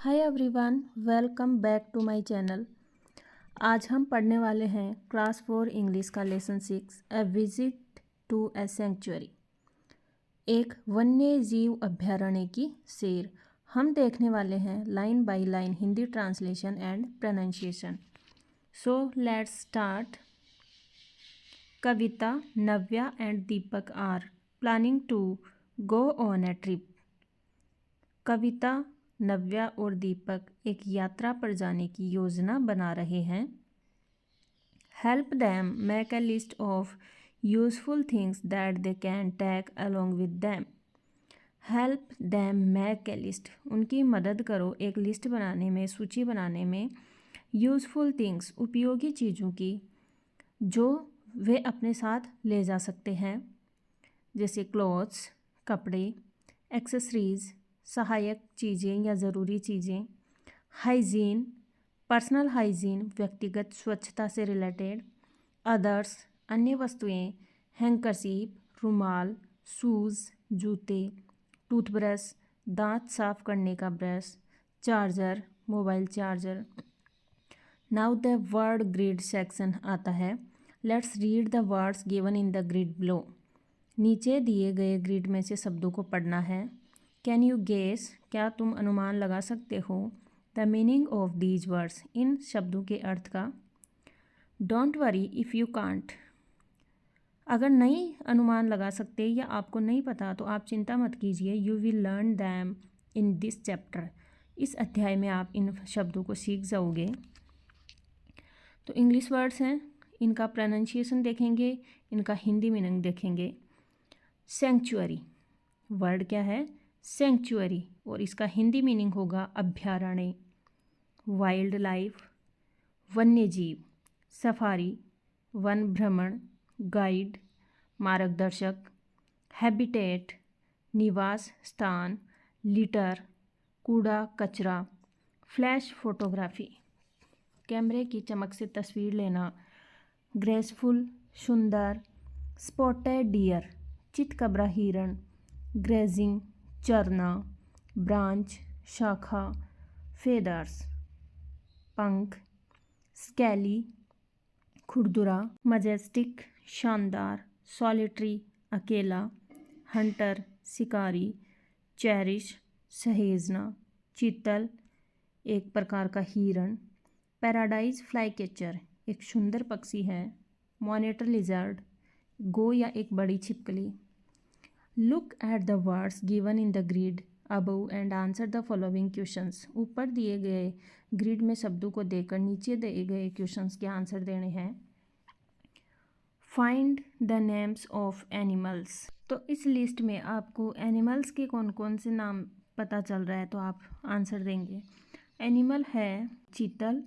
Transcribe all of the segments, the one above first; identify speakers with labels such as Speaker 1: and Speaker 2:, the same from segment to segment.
Speaker 1: Hi everyone, welcome back to my channel. आज हम पढ़ने वाले हैं क्लास 4 इंग्लिश का lesson 6 a visit to a sanctuary, एक वन्य जीव अभ्यारण्य की सैर। हम देखने वाले हैं line by line Hindi translation and pronunciation. So let's start. Kavita, Navya and Deepak are planning to go on a trip. Kavita, Navya और दीपक एक यात्रा पर जाने की योजना बना रहे हैं। Help them make a list of useful things that they can take along with them. Help them make a list, उनकी मदद करो एक लिस्ट बनाने में, सूची बनाने में। यूजफुल थिंग्स, उपयोगी चीज़ों की जो वे अपने साथ ले जा सकते हैं, जैसे क्लॉथ्स, कपड़े, एक्सेसरीज, सहायक चीज़ें या ज़रूरी चीज़ें। हाइजीन, पर्सनल हाइजीन, व्यक्तिगत स्वच्छता से रिलेटेड। अदर्स, अन्य वस्तुएं। हैंकरसीप, रुमाल, शूज़, जूते। टूथब्रश, दांत साफ करने का brush. Charger, mobile charger. Now the word grid section आता है। Let's read the words given in the grid below. नीचे दिए गए ग्रिड में से शब्दों को पढ़ना है। कैन यू गेस, क्या तुम अनुमान लगा सकते हो? The meaning of these words, इन शब्दों के अर्थ का। Don't worry if you can't, अगर नहीं अनुमान लगा सकते या आपको नहीं पता तो आप चिंता मत कीजिए। You will learn them in this chapter, इस अध्याय में आप इन शब्दों को सीख जाओगे। तो इंग्लिश वर्ड्स हैं, इनका प्रोनाउंसिएशन देखेंगे, इनका हिंदी मीनिंग देखेंगे। सेंचुअरी, वर्ड क्या है? सेंचुअरी, और इसका हिंदी मीनिंग होगा अभ्यारण्य। वाइल्ड लाइफ, वन्य जीव। सफारी, वन भ्रमण। गाइड, मार्गदर्शक। हैबिटेट, निवास स्थान। लिटर, कूड़ा कचरा। फ्लैश फोटोग्राफी, कैमरे की चमक से तस्वीर लेना। ग्रेसफुल, सुंदर। स्पॉटेड डियर, चितकबरा हिरण। ग्रेजिंग, चरना। ब्रांच, शाखा। फेदर्स, पंख। स्केली, खुरदुरा। मजेस्टिक, शानदार। सॉलिटरी, अकेला। हंटर, शिकारी। चेरिश, सहेजना। चीतल, एक प्रकार का हिरण। पैराडाइज फ्लाई कैचर, एक सुंदर पक्षी है। मॉनिटर लिजर्ड, गो या एक बड़ी छिपकली। Look at the words given in the grid above and answer the following questions. ऊपर दिए गए ग्रिड में शब्दों को देकर नीचे दिए गए क्वेश्चंस के आंसर देने हैं। Find the names of animals, तो इस लिस्ट में आपको एनिमल्स के कौन कौन से नाम पता चल रहा है तो आप आंसर देंगे। एनिमल है चीतल,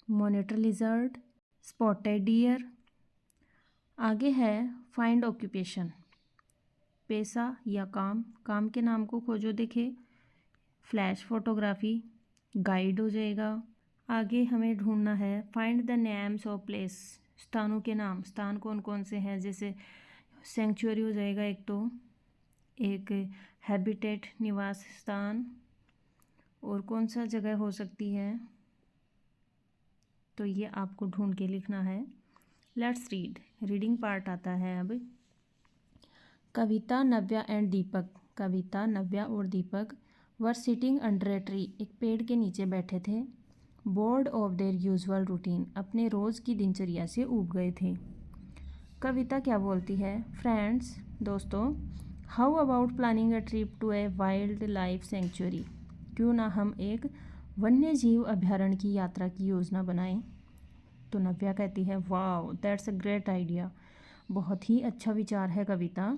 Speaker 1: मॉनिटर लिजर्ड, स्पॉटेड डियर। आगे है फाइंड ऑक्यूपेशन, पेशा या काम, काम के नाम को खोजो देखे। फ्लैश फोटोग्राफी, गाइड हो जाएगा। आगे हमें ढूंढना है find the names of place, स्थानों के नाम, स्थान कौन कौन से हैं, जैसे सेंचुरी हो जाएगा एक, तो एक हैबिटेट निवास स्थान, और कौन सा जगह हो सकती है, तो ये आपको ढूंढ के लिखना है। लेट्स रीड, रीडिंग पार्ट आता है अब। कविता, नव्या एंड दीपक। कविता, नव्या और Deepak were sitting under a tree, एक पेड़ के नीचे बैठे थे। Bored of their usual routine, अपने रोज़ की दिनचर्या से ऊब गए थे। कविता क्या बोलती है? फ्रेंड्स, दोस्तों, how about planning a trip to a wildlife sanctuary, क्यों ना हम एक वन्य जीव अभ्यारण्य की यात्रा की योजना बनाएं। तो नव्या कहती है, wow that's a great idea, बहुत ही अच्छा विचार है Kavita.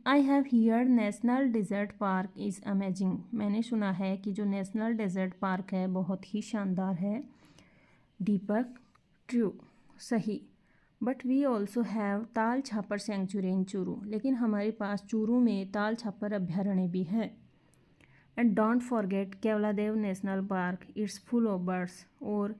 Speaker 1: I have heard national desert park is amazing, मैंने सुना है कि जो नेशनल डेजर्ट पार्क है बहुत ही शानदार है। दीपक, ट्रू, सही। But we also have Tal Chhapar century इन चूरू, लेकिन हमारे पास चूरू में ताल छापर अभ्यारण्य भी है। And don't forget Keoladeo national park, it's full of birds, और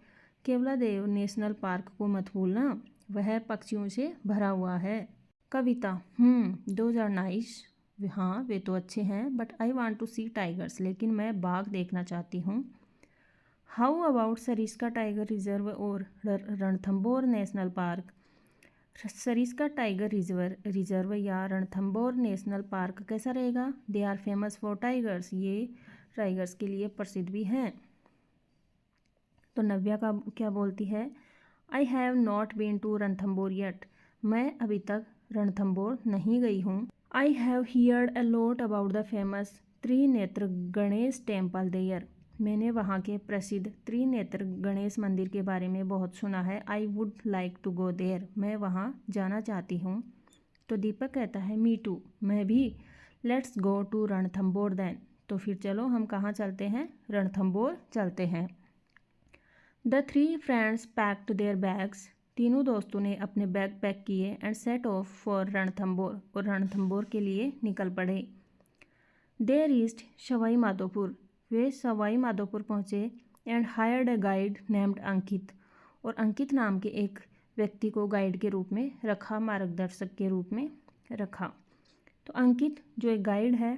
Speaker 1: केवलादेव नेशनल पार्क को मत भूलना, वह पक्षियों से भरा हुआ है। कविता, दोज आर नाइस, हाँ वे तो अच्छे हैं, but I want to see tigers, लेकिन मैं बाघ देखना चाहती हूँ। How about Sariska tiger reserve और Ranthambore national park? Sariska tiger reserve या रणथंबोर नेशनल पार्क कैसा रहेगा? They are famous for tigers, ये टाइगर्स के लिए प्रसिद्ध भी हैं। तो नव्या का क्या बोलती है? I have not been to Ranthambore yet, मैं अभी तक रणथंबोर नहीं गई हूँ। I have heard a lot about the famous Trinetra Ganesh temple there, मैंने वहाँ के प्रसिद्ध त्रिनेत्र गणेश मंदिर के बारे में बहुत सुना है। I would like to go there, मैं वहाँ जाना चाहती हूँ। तो दीपक कहता है मी टू, मैं भी। Let's go to Ranthambore then, तो फिर चलो हम कहाँ चलते हैं? रणथंबोर चलते हैं। The three friends packed their bags, तीनों दोस्तों ने अपने बैग पैक किए and set off for Ranthambore, और रणथंबोर के लिए निकल पड़े। दे रीच्ड सवाई माधोपुर, वे सवाई माधोपुर पहुँचे। And hired a guide named Ankit, और अंकित नाम के एक व्यक्ति को गाइड के रूप में रखा, मार्गदर्शक के रूप में रखा। तो अंकित जो एक गाइड है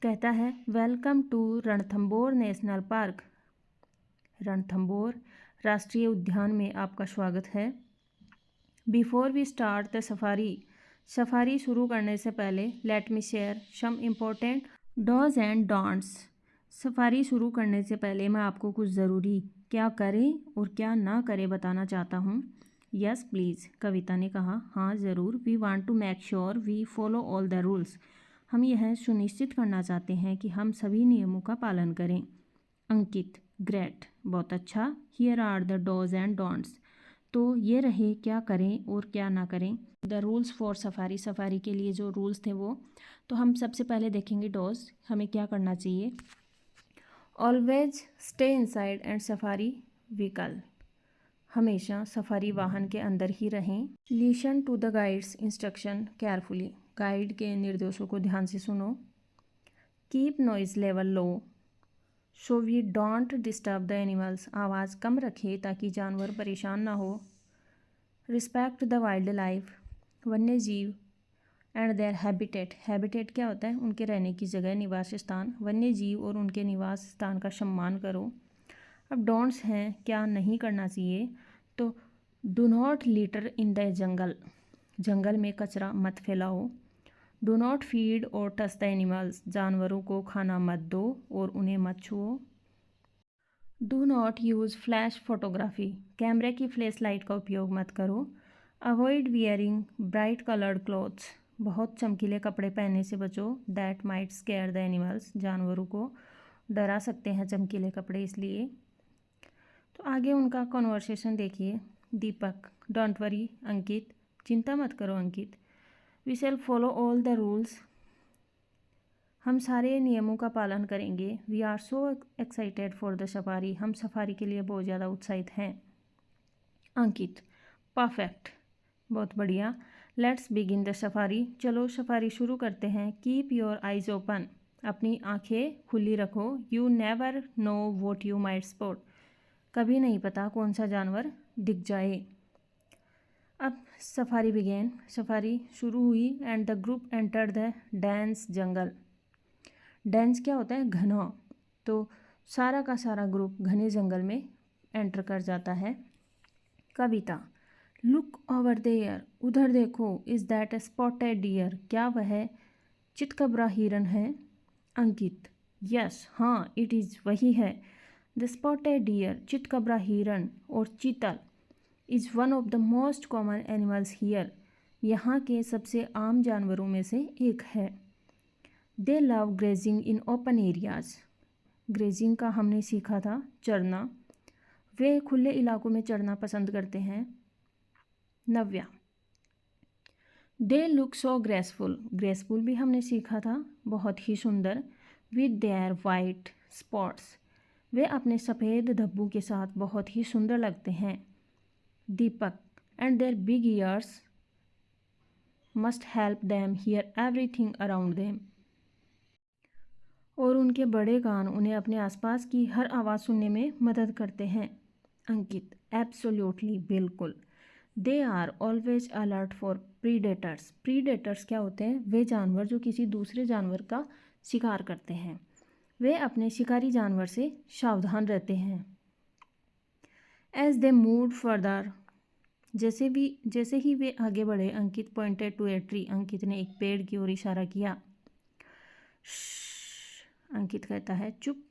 Speaker 1: कहता है welcome to Ranthambore national park, Ranthambore राष्ट्रीय उद्यान में आपका स्वागत है। Before we start the safari शुरू करने से पहले let me share some important dos and don'ts, safari शुरू करने से पहले मैं आपको कुछ ज़रूरी क्या करें और क्या ना करें बताना चाहता हूँ। यस प्लीज़, कविता ने कहा हाँ ज़रूर। We want to make sure we follow all the rules, हम यह सुनिश्चित करना चाहते हैं कि हम सभी नियमों का पालन करें। अंकित ग्रेट, बहुत अच्छा। Here are the dos and don'ts, तो ये रहे क्या करें और क्या ना करें। द रूल्स फॉर सफारी के लिए जो रूल्स थे वो, तो हम सबसे पहले देखेंगे डॉज, हमें क्या करना चाहिए। Always stay inside and safari vehicle, हमेशा सफारी वाहन के अंदर ही रहें। Listen to the guide's instruction carefully, guide के निर्देशों को ध्यान से सुनो। Keep noise level low so we don't disturb the animals, आवाज़ कम रखें ताकि जानवर परेशान ना हो। रिस्पेक्ट द वाइल्ड लाइफ, वन्य जीव एंड देयर हैबिटेट क्या होता है? उनके रहने की जगह, निवास स्थान। वन्य जीव और उनके निवास स्थान का सम्मान करो। अब डोंट्स हैं, क्या नहीं करना चाहिए। तो do not litter in the jungle में कचरा मत फैलाओ। डू नॉट फीड और टच द एनिमल्स, जानवरों को खाना मत दो और उन्हें मत छुओ। Do not use flash photography, कैमरे की फ्लैश लाइट का उपयोग मत करो। Avoid wearing bright coloured clothes, बहुत चमकीले कपड़े पहनने से बचो। That might scare the animals, जानवरों को डरा सकते हैं चमकीले कपड़े इसलिए। तो आगे उनका कॉन्वर्सेशन देखिए। दीपक डोंट वरी अंकित, चिंता मत करो Ankit. We shall follow all the rules, हम सारे नियमों का पालन करेंगे। We are so excited for the safari, हम सफारी के लिए बहुत ज़्यादा उत्साहित हैं। अंकित परफेक्ट, बहुत बढ़िया। लेट्स बिगिन द सफारी, चलो सफारी शुरू करते हैं। कीप योर आइज ओपन, अपनी आंखें खुली रखो। You never know what you might spot, कभी नहीं पता कौन सा जानवर दिख जाए। अब सफारी बिगेन, सफारी शुरू हुई। And the group enter the dense jungle, dense क्या होता है? घना। तो सारा का सारा ग्रुप घने जंगल में एंटर कर जाता है। कविता लुक ओवर देयर, उधर देखो। Is that A spotted deer, क्या वह चितकबरा हिरन है? अंकित यस, हाँ इट इज़, वही है। द स्पॉटेड डियर, चितकबरा हिरन और चीतल is one of the most common animals here, यहाँ के सबसे आम जानवरों में से एक है। दे love grazing in open areas, grazing का हमने सीखा था चरना, वे खुले इलाकों में चढ़ना पसंद करते हैं। नव्या दे लुक सो ग्रेसफुल भी हमने सीखा था, बहुत ही सुंदर। विद देयर वाइट स्पॉट्स, वे अपने सफ़ेद धब्बों के साथ बहुत ही सुंदर लगते हैं। Deepak and their big ears must help them hear everything around them, और उनके बड़े कान उन्हें अपने आसपास की हर आवाज़ सुनने में मदद करते हैं। अंकित एब्सोल्युटली, बिल्कुल। They are always alert for predators. Predators क्या होते हैं? वे जानवर जो किसी दूसरे जानवर का शिकार करते हैं। वे अपने शिकारी जानवर से सावधान रहते हैं। एज दे मूव फर्दर, जैसे ही वे आगे बढ़े, अंकित पॉइंटेड टू ए ट्री। अंकित ने एक पेड़ की ओर इशारा किया। अंकित कहता है चुप।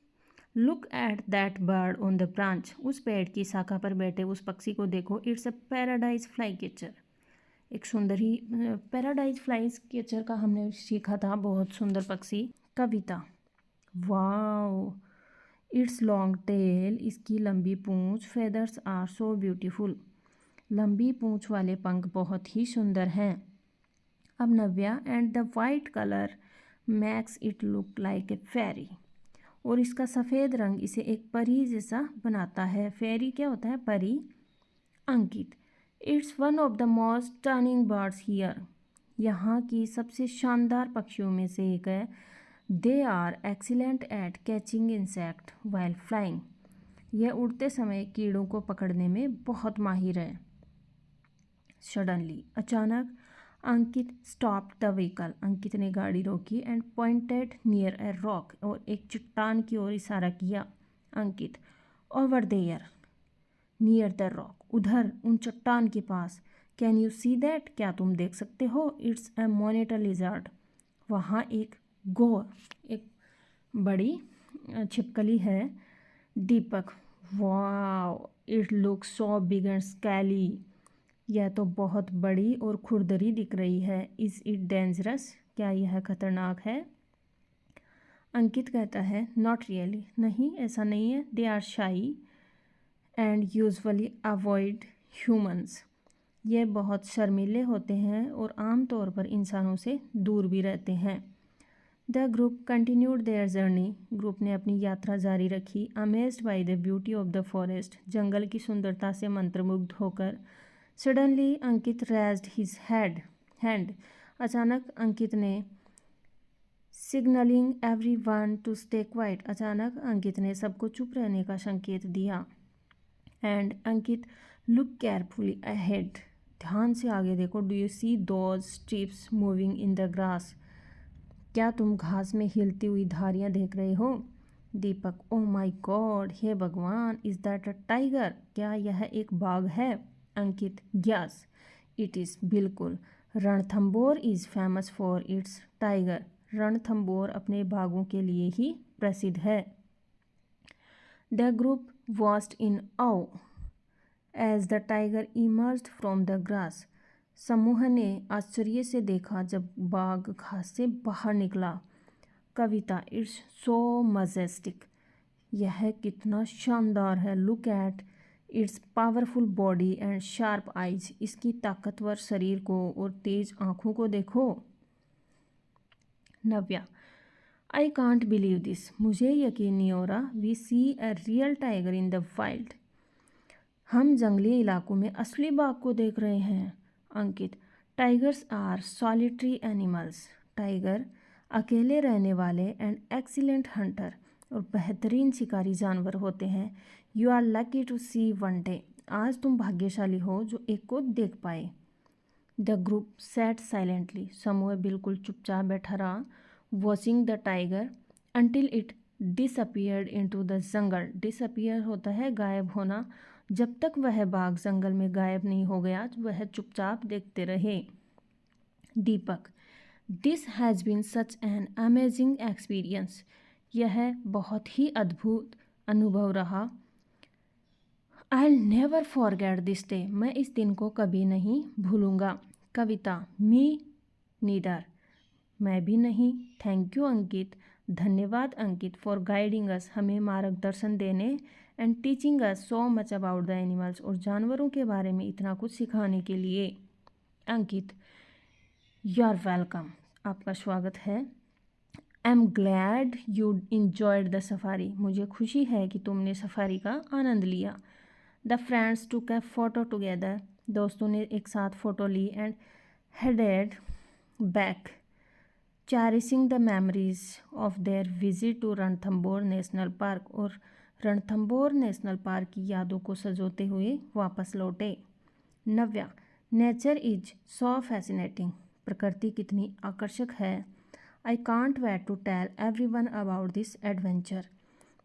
Speaker 1: Look at that bird on the branch. उस पेड़ की शाखा पर बैठे उस पक्षी को देखो। It's a paradise fly catcher. एक सुंदर ही पैराडाइज फ्लाई कैचर का हमने सीखा था, बहुत सुंदर पक्षी। Kavita. Wow, it's long tail. इसकी लंबी पूंछ। Feathers are so beautiful. लंबी पूंछ वाले पंख बहुत ही सुंदर हैं। अब Navya, and the white colour makes it look like a fairy. और इसका सफ़ेद रंग इसे एक परी जैसा बनाता है। फेरी क्या होता है? परी। Ankit, it's one of the most stunning birds here. यहाँ की सबसे शानदार पक्षियों में से एक है। They are excellent at catching insect while flying. यह उड़ते समय कीड़ों को पकड़ने में बहुत माहिर है। सडनली, अचानक, Ankit stopped the vehicle. Ankit ने गाड़ी रोकी and pointed near a rock. और एक चट्टान की ओर इशारा किया। Ankit, over there, near the rock. उधर, उन चट्टान के पास। Can you see that? क्या तुम देख सकते हो? It's a monitor lizard. वहाँ एक बड़ी छिपकली है। Deepak, wow, it looks so big and scaly. यह तो बहुत बड़ी और खुरदरी दिख रही है। Is it dangerous? क्या यह खतरनाक है? अंकित कहता है नॉट रियली। नहीं, ऐसा नहीं है। They are shy and usually avoid humans. ये बहुत शर्मीले होते हैं और आमतौर पर इंसानों से दूर भी रहते हैं। The group continued their journey. Group ने अपनी यात्रा जारी रखी। Amazed by the beauty of the forest. जंगल की सुंदरता से मंत्रमुग्ध होकर। Suddenly Ankit raised his hand. अचानक अंकित ने signalling everyone to stay quiet. अचानक अंकित ने सबको चुप रहने का संकेत दिया। And Ankit, look carefully ahead. ध्यान से आगे देखो। Do you see those stripes moving in the grass? क्या तुम घास में हिलती हुई धारियां देख रहे हो? दीपक, ओह माय गॉड, हे भगवान, इज दैट अ टाइगर? क्या यह एक बाघ है? Ankit, yes it is. बिल्कुल। Ranthambore is famous for its tiger. Ranthambore अपने बाघों के लिए ही प्रसिद्ध है। The group watched in awe as the tiger emerged from the grass. समूह ने आश्चर्य से देखा जब बाघ घास से बाहर निकला। Kavita, it's so majestic. यह कितना शानदार है। Look at its powerful body and sharp eyes. इसकी ताकतवर शरीर को और तेज आँखों को देखो। Navya, I can't believe this. मुझे यकीन नहीं हो रहा। We see a real tiger in the wild. हम जंगली इलाकों में असली बाघ को देख रहे हैं। Ankit, tigers are solitary animals. Tiger अकेले रहने वाले एंड एक्सीलेंट हंटर और बेहतरीन शिकारी जानवर होते हैं। You are lucky to see one day. आज तुम भाग्यशाली हो जो एक को देख पाए। The group sat silently. समूह बिल्कुल चुपचाप बैठा रहा। Watching the tiger until it disappeared into the jungle. Disappear होता है गायब होना। जब तक वह बाघ जंगल में गायब नहीं हो गया, वह चुपचाप देखते रहे। Deepak, this has been such an amazing experience. यह बहुत ही अद्भुत अनुभव रहा। I will never forget this day. मैं इस दिन को कभी नहीं भूलूंगा। Kavita, me neither. मैं भी नहीं। Thank you Ankit. धन्यवाद अंकित, फॉर गाइडिंग अस। हमें मार्गदर्शन देने and teaching us so much about the animals. और जानवरों के बारे में इतना कुछ सिखाने के लिए। Ankit, you are welcome. आपका स्वागत है। I am glad you enjoyed the safari. मुझे खुशी है कि तुमने सफारी का आनंद लिया। The friends took a photo together. दोस्तों ने एक साथ फ़ोटो ली and headed back, cherishing the memories of their visit to Ranthambore national park. और रणथंबोर नेशनल पार्क की यादों को सजोते हुए वापस लौटे। Navya, nature is so fascinating, प्रकृति कितनी आकर्षक है। I can't wait to tell everyone about this adventure,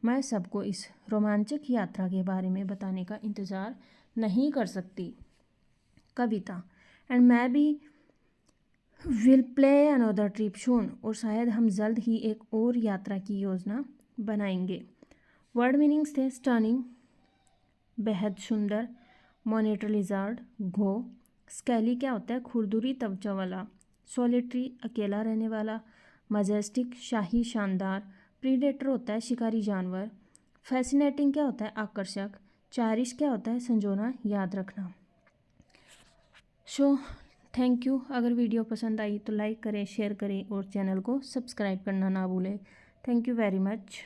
Speaker 1: मैं सबको इस रोमांचक यात्रा के बारे में बताने का इंतज़ार नहीं कर सकती। कविता, एंड मैं भी विल प्ले अनदर ट्रिप सून, और शायद हम जल्द ही एक और यात्रा की योजना बनाएंगे। वर्ड मीनिंग्स थे स्टनिंग बेहद सुंदर, मॉनिटर लिजार्ड घो, स्केली क्या होता है खुरदुरी त्वचा वाला, सॉलिटरी अकेला रहने वाला, मजेस्टिक शाही शानदार, प्रीडेटर होता है शिकारी जानवर, फैसिनेटिंग क्या होता है आकर्षक, चैरिश क्या होता है संजोना याद रखना। So thank you. अगर वीडियो पसंद आई तो लाइक करें, शेयर करें और चैनल को सब्सक्राइब करना ना भूलें। Thank you very much.